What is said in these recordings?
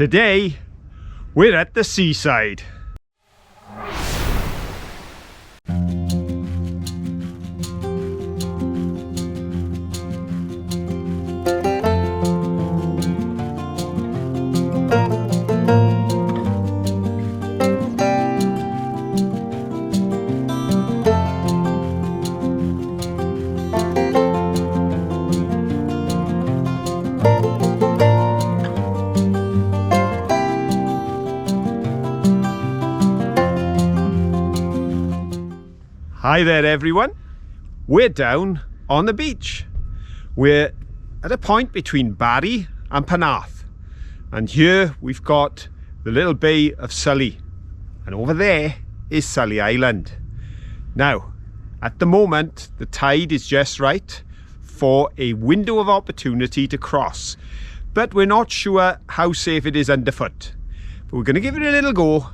Today, we're at the seaside. Hi there everyone, we're down on the beach. We're at a point between Barry and Penarth, and here we've got the little bay of Sully, and over there is Sully Island. Now at the moment the tide is just right for a window of opportunity to cross, but we're not sure how safe it is underfoot, but we're going to give it a little go.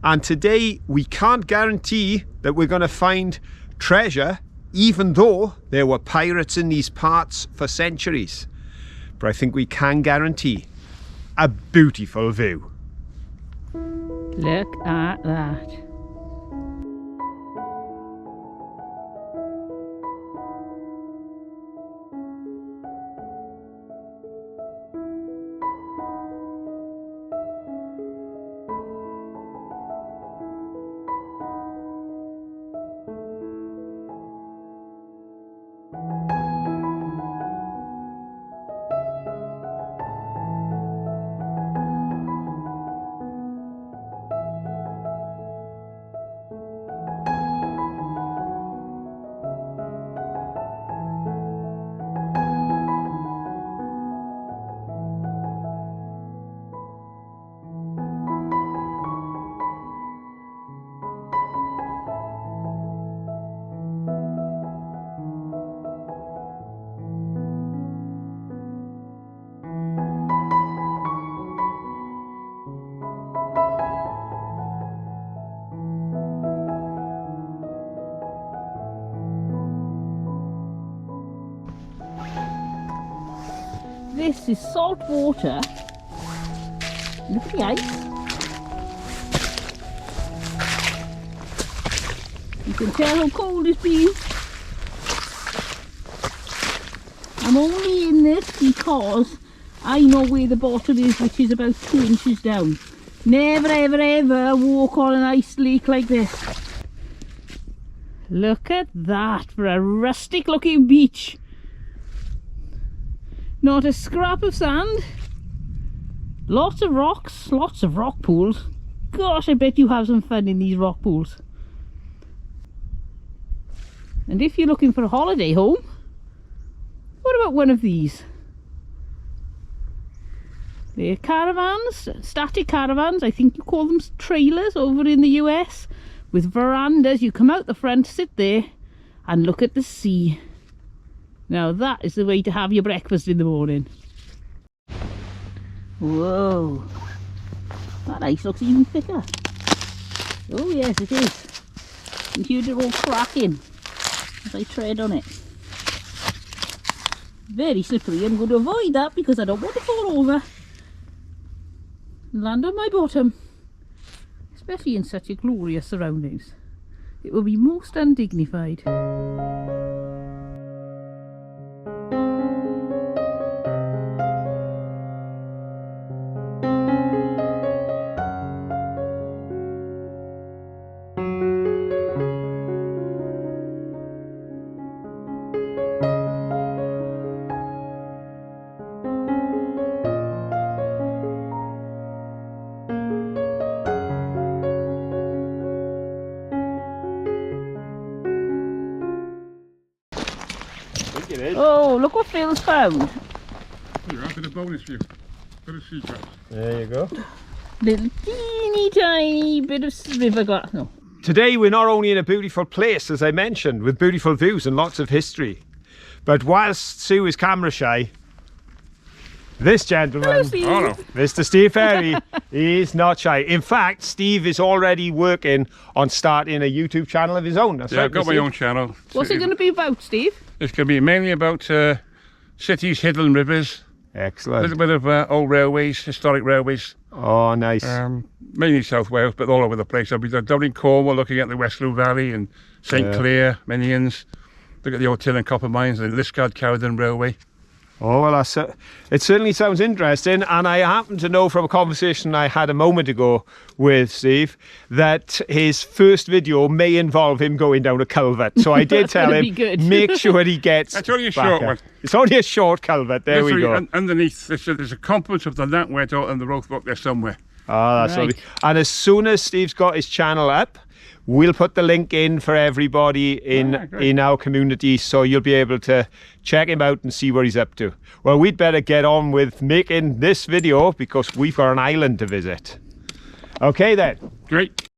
And today we can't guarantee that we're going to find treasure, even though there were pirates in these parts for centuries. But I think we can guarantee a beautiful view. Look at that. This is salt water. Look at the ice. You can tell how cold it's been. I'm only in this because I know where the bottom is, which is about 2 inches down. Never ever ever walk on an ice lake like this. Look at that for a rustic looking beach. Not a scrap of sand. Lots of rocks, lots of rock pools. Gosh, I bet you have some fun in these rock pools. And if you're looking for a holiday home, what about one of these? They're caravans, static caravans. I think you call them trailers over in the US, with verandas. You come out the front, sit there and look at the sea. Now that is the way to have your breakfast in the morning. Whoa, that ice looks even thicker. Oh yes, it is. You can hear it all cracking as I tread on it. Very slippery. I'm going to avoid that because I don't want to fall over and land on my bottom, especially in such a glorious surroundings. It will be most undignified. Oh, look what Phil's found. Here, I've got a bonus for you. Bit of sea crabs. There you go. Little teeny tiny bit of river glass. No. Today we're not only in a beautiful place, as I mentioned, with beautiful views and lots of history, but whilst Sue is camera shy, this gentleman, Hello, Mr. Steve Ferry, is not shy. In fact, Steve is already working on starting a YouTube channel of his own. That's right, I've got my own channel. What's it going to be about, Steve? It's going to be mainly about cities, hidden rivers, A Excellent. little bit of old railways, historic railways. Oh, nice. Mainly South Wales, but all over the place. I'll be down in Cornwall looking at the Westlow Valley and St Clair, Minions. Look at the old tin and copper mines and the Liscard-Cowden Railway. Oh, well, it certainly sounds interesting, and I happen to know from a conversation I had a moment ago with Steve that his first video may involve him going down a culvert. So I did tell him, make sure he gets It's only a short one. It's only a short culvert, there we go. Underneath, there's a complement of the Nantwet and the Rothbrook there somewhere. Oh, that's lovely. And as soon as Steve's got his channel up, we'll put the link in for everybody in our community, so you'll be able to check him out and see what he's up to. Well, we'd better get on with making this video because we've got an island to visit. Okay then. Great.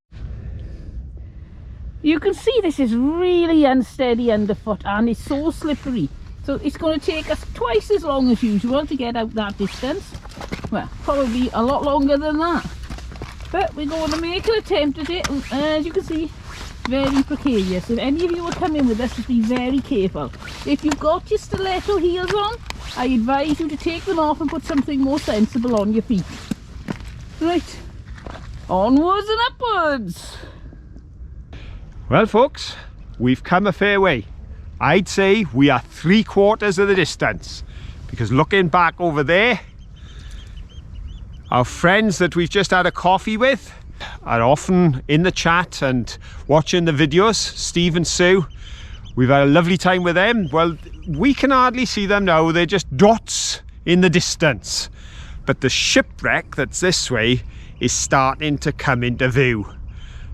You can see this is really unsteady underfoot and it's so slippery. So it's going to take us twice as long as usual to get out that distance. Well, probably a lot longer than that. But we're going to make an attempt at it, and as you can see, very precarious. If any of you are coming with us, just be very careful. If you've got your stiletto heels on, I advise you to take them off and put something more sensible on your feet. Right, onwards and upwards. Well, folks, we've come a fair way. I'd say we are 3/4 of the distance, because looking back over there, our friends that we've just had a coffee with are often in the chat and watching the videos. Steve and Sue, we've had a lovely time with them. Well, we can hardly see them now. They're just dots in the distance. But the shipwreck that's this way is starting to come into view.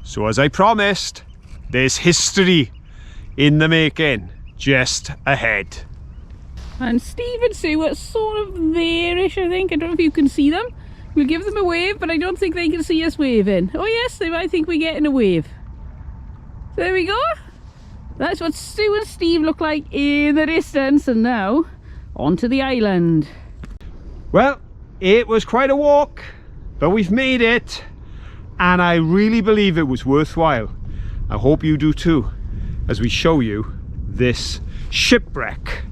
So as I promised, there's history in the making just ahead. And Steve and Sue are sort of there-ish, I think. I don't know if you can see them. We'll give them a wave, but I don't think they can see us waving. Oh yes, they might think we're getting a wave. There we go. That's what Sue and Steve look like in the distance. And now, onto the island. Well, it was quite a walk, but we've made it. And I really believe it was worthwhile. I hope you do too, as we show you this shipwreck.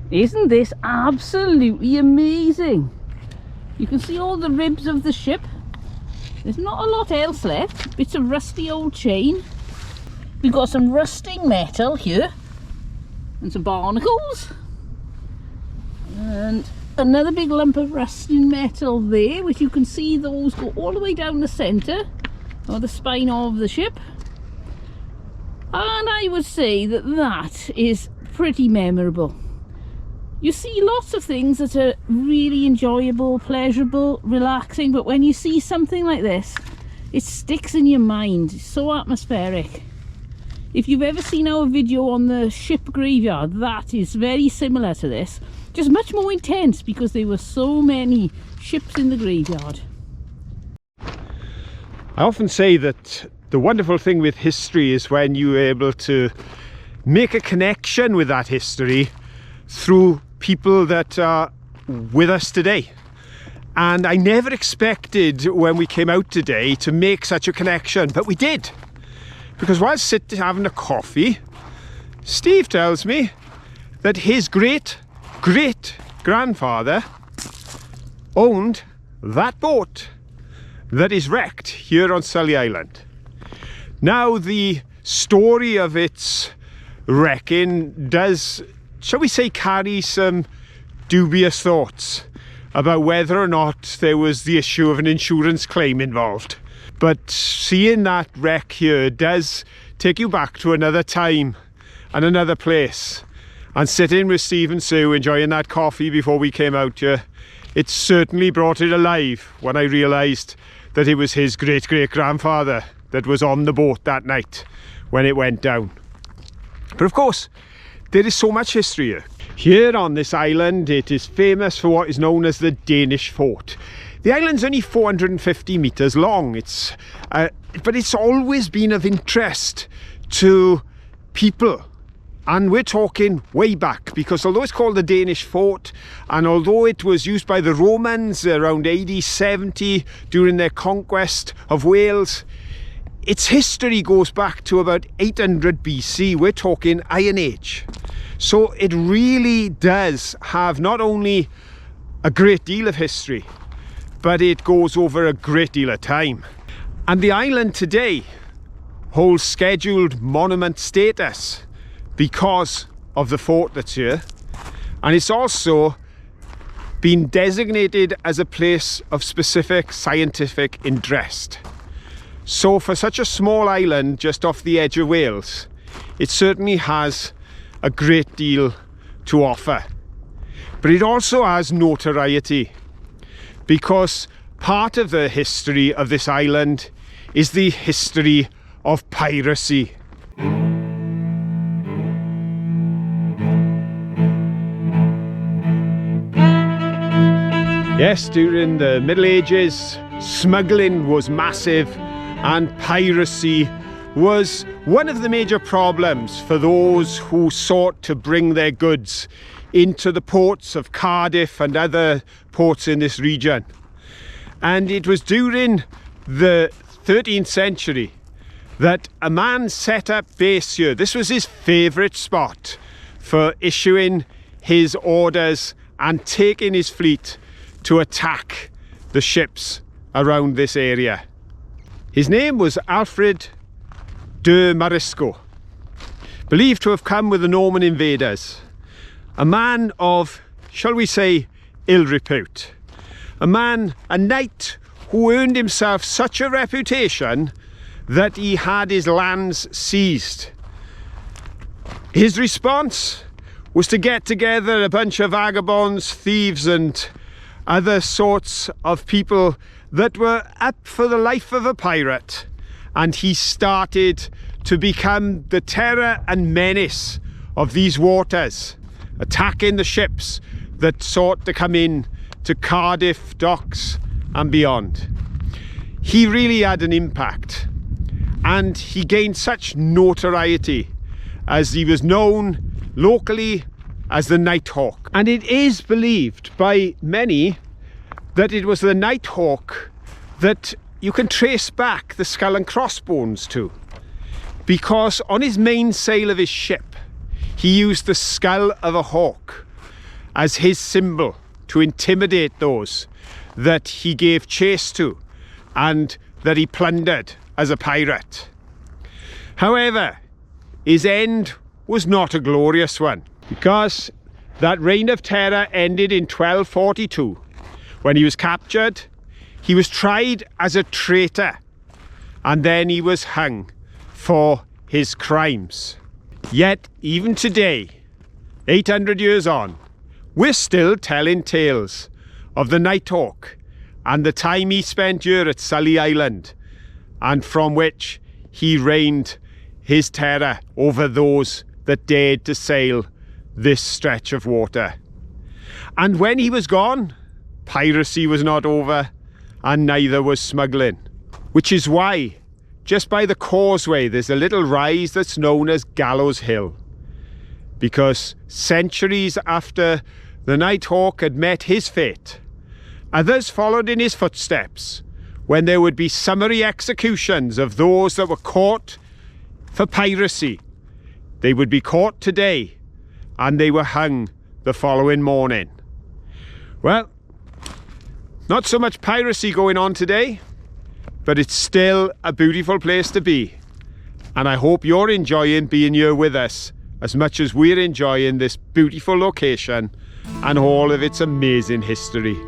Isn't this absolutely amazing? You can see all the ribs of the ship. There's not a lot else left. Bits of rusty old chain. We've got some rusting metal here. And some barnacles. And another big lump of rusting metal there, which you can see those go all the way down the centre, or the spine of the ship. And I would say that that is pretty memorable. You see lots of things that are really enjoyable, pleasurable, relaxing, but when you see something like this, it sticks in your mind. It's so atmospheric. If you've ever seen our video on the ship graveyard, that is very similar to this, just much more intense because there were so many ships in the graveyard. I often say that The wonderful thing with history is when you're able to make a connection with that history through people that are with us today. And I never expected when we came out today to make such a connection, but we did. Because while sitting having a coffee, Steve tells me that his great-great-grandfather owned that boat that is wrecked here on Sully Island. Now, the story of its wrecking does, shall we say, carry some dubious thoughts about whether or not there was the issue of an insurance claim involved. But seeing that wreck here does take you back to another time and another place. And sitting with Steve and Sue enjoying that coffee before we came out here, it certainly brought it alive when I realised that it was his great-great-grandfather that was on the boat that night when it went down. But of course, there is so much history here. Here on this island, it is famous for what is known as the Danish fort. The island's only 450 metres long. But it's always been of interest to people. And we're talking way back, because although it's called the Danish fort, and although it was used by the Romans around AD 70 during their conquest of Wales, its history goes back to about 800 BC. We're talking Iron Age. So it really does have not only a great deal of history, but it goes over a great deal of time. And the island today holds scheduled monument status because of the fort that's here. And it's also been designated as a place of specific scientific interest. So for such a small island just off the edge of Wales, it certainly has a great deal to offer. But it also has notoriety, because part of the history of this island is the history of piracy. Yes, during the Middle Ages, smuggling was massive, and piracy was one of the major problems for those who sought to bring their goods into the ports of Cardiff and other ports in this region. And it was during the 13th century that a man set up base here. This was his favourite spot for issuing his orders and taking his fleet to attack the ships around this area. His name was Alfred de Marisco, believed to have come with the Norman invaders. A man of, shall we say, ill repute. A knight who earned himself such a reputation that he had his lands seized. His response was to get together a bunch of vagabonds, thieves and other sorts of people that were up for the life of a pirate, and he started to become the terror and menace of these waters, attacking the ships that sought to come in to Cardiff docks and beyond. He really had an impact, and he gained such notoriety as he was known locally as the Nighthawk. And it is believed by many that it was the Nighthawk that you can trace back the skull and crossbones to, because on his mainsail of his ship he used the skull of a hawk as his symbol to intimidate those that he gave chase to and that he plundered as a pirate. However, his end was not a glorious one, because that reign of terror ended in 1242. When he was captured, he was tried as a traitor, and then he was hung for his crimes. Yet, even today, 800 years on, we're still telling tales of the Nighthawk and the time he spent here at Sully Island, and from which he reigned his terror over those that dared to sail this stretch of water. And when he was gone, piracy was not over, and neither was smuggling, which is why just by the causeway, there's a little rise that's known as Gallows Hill. Because centuries after the Nighthawk had met his fate, others followed in his footsteps when there would be summary executions of those that were caught for piracy. They would be caught today and they were hung the following morning. Well, not so much piracy going on today, but it's still a beautiful place to be. And I hope you're enjoying being here with us as much as we're enjoying this beautiful location and all of its amazing history.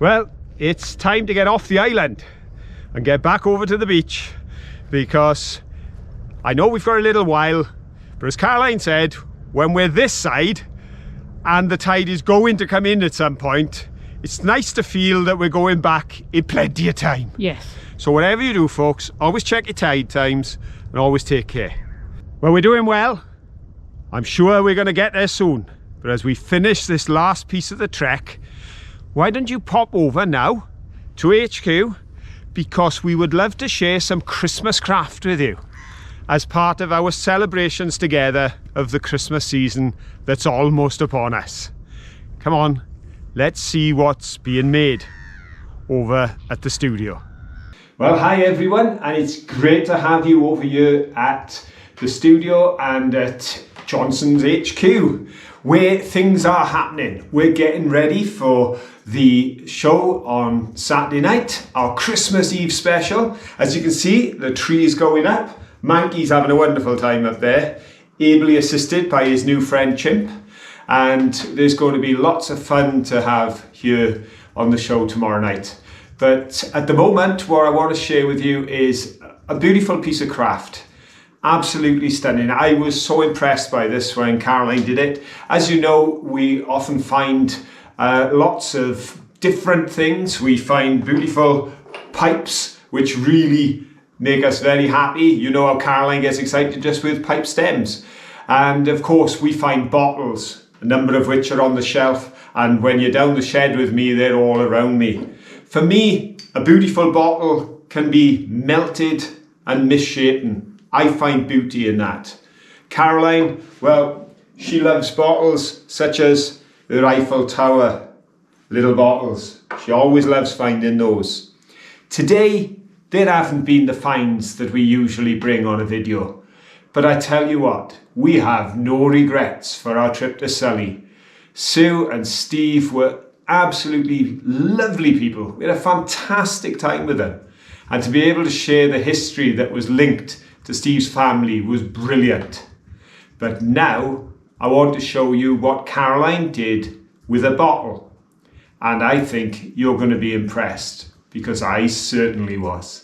Well, it's time to get off the island and get back over to the beach, because I know we've got a little while, but as Caroline said, when we're this side and the tide is going to come in at some point, it's nice to feel that we're going back in plenty of time. Yes. So whatever you do, folks, always check your tide times and always take care. Well, we're doing well. I'm sure we're going to get there soon. But as we finish this last piece of the trek, why don't you pop over now to HQ, because we would love to share some Christmas craft with you as part of our celebrations together of the Christmas season that's almost upon us. Come on, let's see what's being made over at the studio. Well, hi everyone, and it's great to have you over here at the studio and at Johnson's HQ, where things are happening. We're getting ready for the show on Saturday night, our Christmas Eve special. As you can see, the tree is going up. Manky's having a wonderful time up there, ably assisted by his new friend Chimp. And there's going to be lots of fun to have here on the show tomorrow night. But at the moment, what I want to share with you is a beautiful piece of craft. Absolutely stunning. I was so impressed by this when Caroline did it. As you know, we often find lots of different things. We find beautiful pipes which really make us very happy. You know how Caroline gets excited just with pipe stems. And of course we find bottles, a number of which are on the shelf, and when you're down the shed with me, they're all around me. For me, a beautiful bottle can be melted and misshapen. I find beauty in that. Caroline, well, she loves bottles such as the Eiffel Tower little bottles. She always loves finding those. Today, there haven't been the finds that we usually bring on a video. But I tell you what, we have no regrets for our trip to Sully. Sue and Steve were absolutely lovely people. We had a fantastic time with them. And to be able to share the history that was linked to Steve's family was brilliant. But now, I want to show you what Caroline did with a bottle. And I think you're going to be impressed, because I certainly was.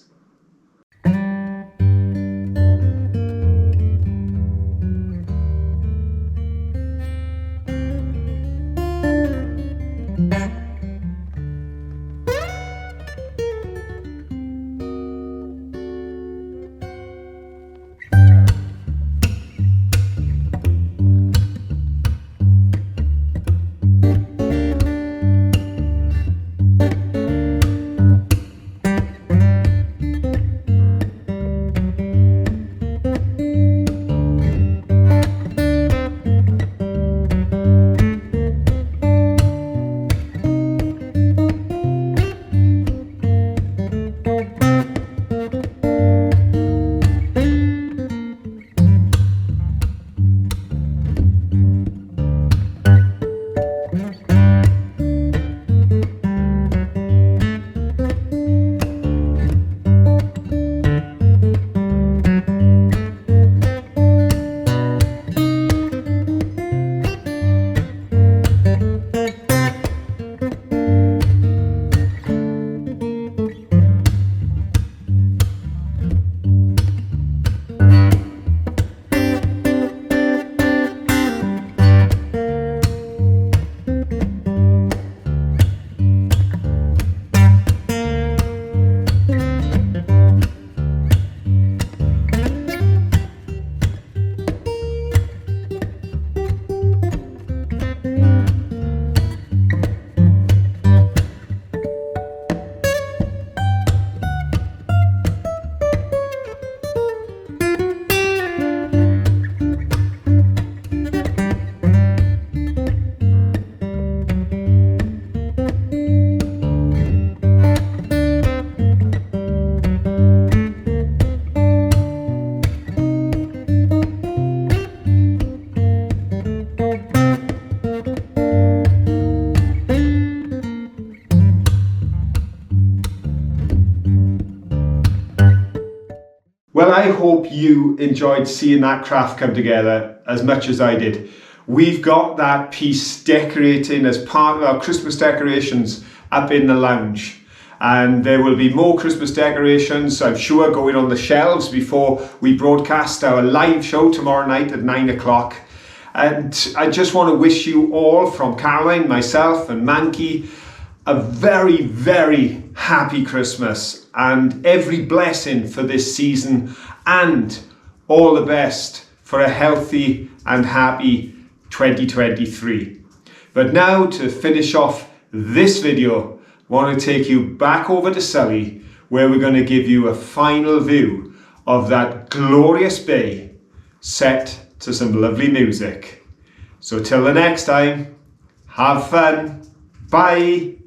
hope you enjoyed seeing that craft come together as much as I did. We've got that piece decorating as part of our Christmas decorations up in the lounge. And there will be more Christmas decorations, I'm sure, going on the shelves before we broadcast our live show tomorrow night at 9 o'clock. And I just want to wish you all, from Caroline, myself and Manky, a very, very happy Christmas and every blessing for this season, and all the best for a healthy and happy 2023. But now, to finish off this video, I want to take you back over to Sully, where we're going to give you a final view of that glorious bay set to some lovely music. So till the next time, have fun. Bye.